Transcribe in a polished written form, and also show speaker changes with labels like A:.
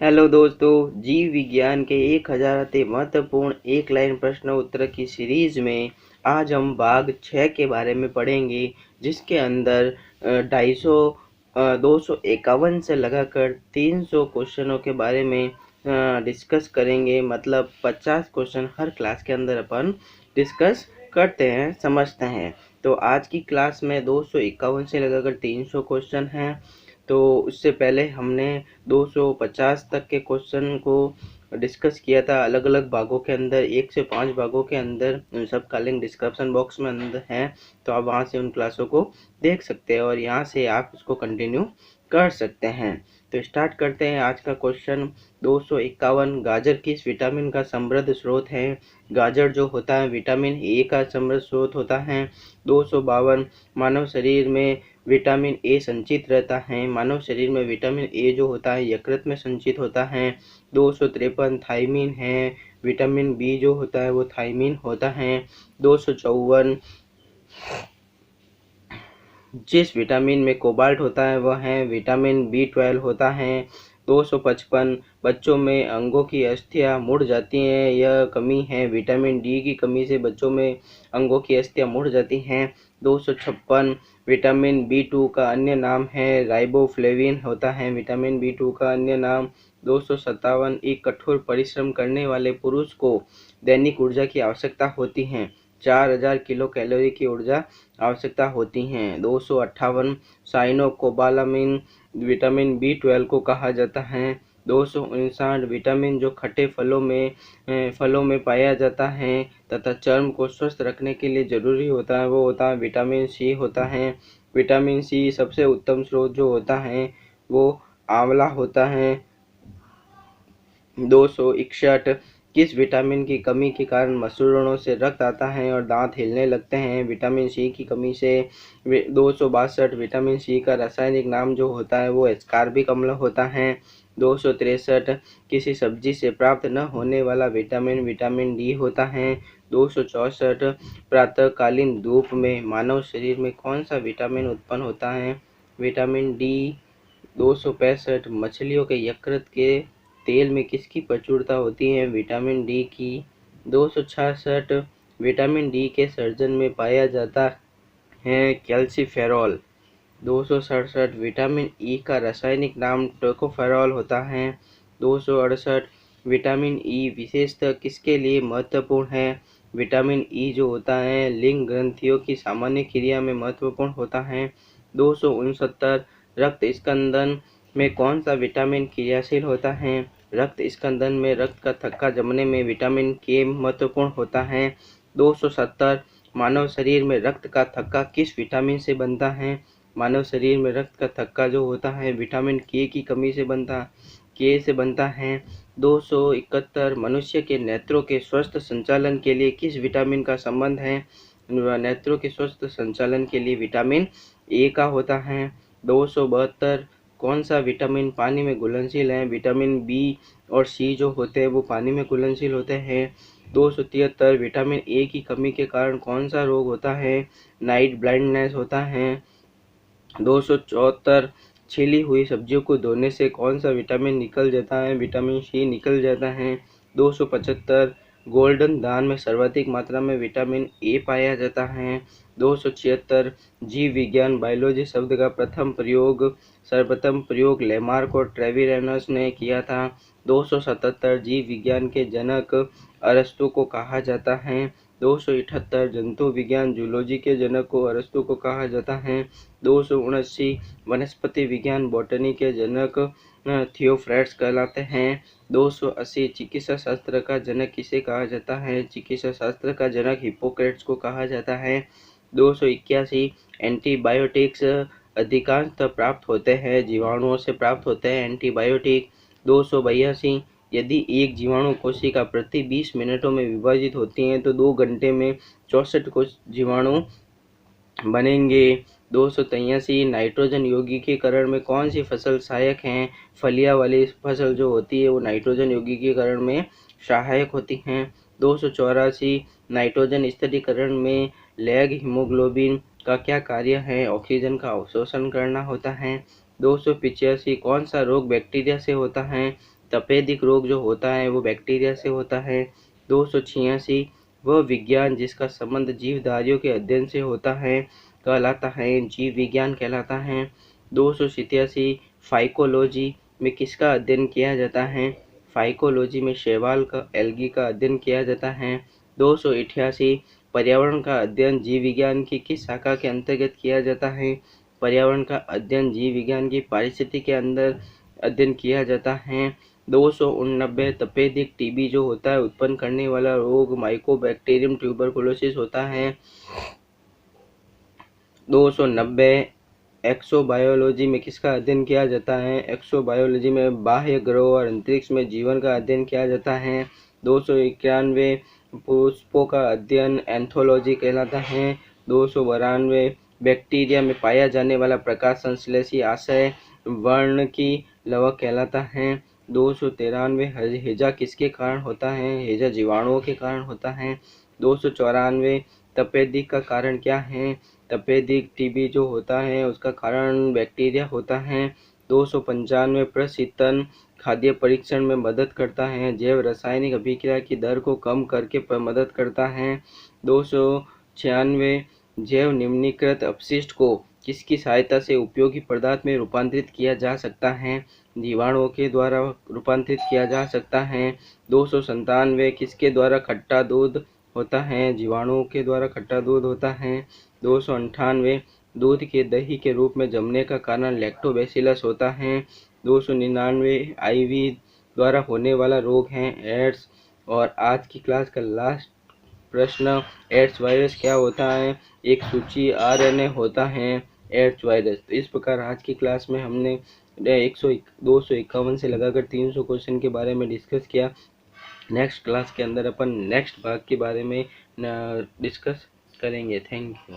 A: Hello दोस्तों, जीव विज्ञान के 1000 अति महत्वपूर्ण एक लाइन प्रश्न उत्तर की सीरीज में आज हम भाग 6 के बारे में पढ़ेंगे, जिसके अंदर 251 से लगाकर 300 क्वेश्चनों के बारे में डिस्कस करेंगे। मतलब 50 क्वेश्चन हर क्लास के अंदर अपन डिस्कस करते हैं, समझते हैं। तो आज की क्लास में 251 से लगाकर 300 क्वेश्चन हैं। तो उससे पहले हमने 250 तक के क्वेश्चन को डिस्कस किया था अलग अलग भागों के अंदर, 1 से 5 भागों के अंदर। उन सब का लिंक डिस्क्रिप्शन बॉक्स में अंदर है, तो आप वहां से उन क्लासों को देख सकते हैं और यहाँ से आप इसको कंटिन्यू कर सकते हैं। तो स्टार्ट करते हैं आज का क्वेश्चन। 251, गाजर किस विटामिन का समृद्ध स्रोत है? गाजर जो होता है विटामिन ए का समृद्ध स्रोत होता है। 252, मानव शरीर में विटामिन ए संचित रहता है। मानव शरीर में विटामिन ए जो होता है यकृत में संचित होता है। 253, थायमिन है। विटामिन बी जो होता है वो थायमिन होता है। 254, जिस विटामिन में कोबाल्ट होता है वह है विटामिन बी 12 होता है। 255, बच्चों में अंगों की अस्थियां मुड़ जाती हैं, यह कमी है विटामिन डी की कमी से बच्चों में अंगों की अस्थियां मुड़ जाती हैं। 256, विटामिन बी 2 का अन्य नाम है राइबोफ्लेविन होता है विटामिन बी 2 का अन्य नाम। 257, एक कठोर परिश्रम करने वाले पुरुष को दैनिक ऊर्जा की आवश्यकता होती है। 4000 किलो कैलोरी की ऊर्जा आवश्यकता होती हैं। 258, साइनोकोबालामिन विटामिन बी 12 को कहा जाता है। 259, विटामिन जो खट्टे फलों में पाया जाता है तथा चर्म को स्वस्थ रखने के लिए जरूरी होता है, वो होता है विटामिन सी होता है। विटामिन सी सबसे उत्तम स्रोत जो होता है वो आंवला होता है। 261, किस विटामिन की कमी के कारण मसूड़ों से रक्त आता है और दांत हिलने लगते हैं? विटामिन सी की कमी से। 262, विटामिन सी का रासायनिक नाम जो होता है वो एस्कॉर्बिक अम्ल होता है। 263, किसी सब्जी से प्राप्त न होने वाला विटामिन विटामिन डी होता है। 264, प्रातःकालीन धूप में मानव शरीर में कौन सा विटामिन उत्पन्न होता है? Vitamin D. 265, मछलियों के यकृत के तेल में किसकी प्रचुरता होती है? विटामिन डी की। 266, विटामिन डी के सर्जन में पाया जाता है कैल्सीफेरॉल। 267, विटामिन ई का रासायनिक नाम टोकोफेरॉल होता है। 268, विटामिन ई विशेषतः किसके लिए महत्वपूर्ण है? विटामिन ई जो होता है लिंग ग्रंथियों की सामान्य क्रिया में महत्वपूर्ण होता है। 269, रक्त स्कंदन में कौन सा विटामिन क्रियाशील होता है? रक्त स्कंदन में रक्त का थक्का जमने में विटामिन के महत्वपूर्ण होता है। 270, मानव शरीर में रक्त का थक्का किस विटामिन से बनता है? मानव शरीर में रक्त का थक्का जो होता है विटामिन के की कमी से बनता है। 271, मनुष्य के नेत्रों के स्वस्थ संचालन के लिए किस विटामिन का संबंध है? नेत्रों के स्वस्थ संचालन के लिए विटामिन ए का होता है। 272, कौन सा विटामिन पानी में घुलनशील है? विटामिन बी और सी जो होते हैं वो पानी में घुलनशील होते हैं। 273, विटामिन ए की कमी के कारण कौन सा रोग होता है? नाइट ब्लाइंडनेस होता है। 274, छिली हुई सब्जियों को धोने से कौन सा विटामिन निकल जाता है? विटामिन सी निकल जाता है। 275, गोल्डन दान में सर्वाधिक मात्रा में विटामिन ए पाया जाता है। 276, जीव विज्ञान बायोलॉजी शब्द का सर्वप्रथम प्रयोग लेमार्क और ट्रेविरेनस ने किया था। 277, जीव विज्ञान के जनक अरस्तु को कहा जाता है। 278, जंतु विज्ञान जूलॉजी के जनक को अरस्तु को कहा जाता है। 279, वनस्पति विज्ञान बॉटनी के जनक थियोफ्रेट्स कहलाते हैं। 280, चिकित्सा शास्त्र का जनक किसे कहा जाता है? चिकित्सा शास्त्र का जनक हिप्पोक्रेट्स को कहा जाता है। 281, एंटीबायोटिक्स अधिकांशतः प्राप्त होते हैं जीवाणुओं से प्राप्त होते हैं एंटीबायोटिक। 282, यदि एक जीवाणु कोशिका प्रति 20 मिनटों में विभाजित होती है तो 2 घंटे में 64 कोश जीवाणु बनेंगे। 283, नाइट्रोजन यौगिकीकरण में कौन सी फसल सहायक है? फलियां वाली फसल जो होती है वो नाइट्रोजन यौगिकीकरण में सहायक होती हैं। 284, नाइट्रोजन स्थिरीकरण में लैग हीमोग्लोबिन का क्या कार्य है? ऑक्सीजन का अवशोषण करना होता है। 285, कौन सा रोग बैक्टीरिया से होता है? तपेदिक रोग जो होता है वो बैक्टीरिया से होता है। 286 वह विज्ञान जिसका संबंध जीवधारियों के अध्ययन से होता है कहलाता है जीव विज्ञान कहलाता है। 287 फाइकोलॉजी में किसका अध्ययन किया जाता है? फाइकोलॉजी में शैवाल का एल्गी का अध्ययन किया जाता है। 288 पर्यावरण का अध्ययन जीव विज्ञान की किस शाखा के अंतर्गत किया जाता है? पर्यावरण का अध्ययन जीव विज्ञान की पारिस्थितिकी के अंदर अध्ययन किया जाता है। 289 तपेदिक टीबी जो होता है उत्पन्न करने वाला रोग माइकोबैक्टीरियम ट्यूबरकुलोसिस होता है। 290 एक्सोबायोलॉजी में किसका अध्ययन किया जाता है? एक्सोबायोलॉजी में बाह्य ग्रहों और अंतरिक्ष में जीवन का अध्ययन किया जाता है। 291 पुष्पों का अध्ययन एंथोलॉजी कहलाता है। 292 बैक्टीरिया में पाया जाने वाला प्रकाश संश्लेषी आशय वर्ण की लवक कहलाता है। 293 हैजा किसके कारण होता है? हैजा जीवाणुओं के कारण होता है। 294 तपेदिक का कारण क्या है? तपेदिक टीबी जो होता है उसका कारण बैक्टीरिया होता है। 295 प्रशीतन खाद्य परीक्षण में मदद करता है। जैव रासायनिक अभिक्रिया की दर को कम करके मदद करता है। 296 जैव निम्नीकृत अपशिष्ट को किसकी सहायता से उपयोगी पदार्थ में रूपांतरित किया जा सकता है? जीवाणुओं के द्वारा रूपांतरित किया जा सकता है। 297 किसके द्वारा खट्टा दूध होता है? जीवाणुओं के द्वारा खट्टा दूध होता है। 298 दूध के दही के रूप में जमने का कारण लैक्टोबैसिलस होता है। 299 आईवी द्वारा होने वाला रोग है एड्स। और आज की क्लास का लास्ट प्रश्न, एड्स वायरस क्या होता है? एक सूची आरएनए होता है एड्स वायरस। तो इस प्रकार आज की क्लास में हमने 251 से लगाकर 300 क्वेश्चन के बारे में डिस्कस किया। नेक्स्ट क्लास के अंदर अपन नेक्स्ट भाग के बारे में डिस्कस करेंगे। Thank you.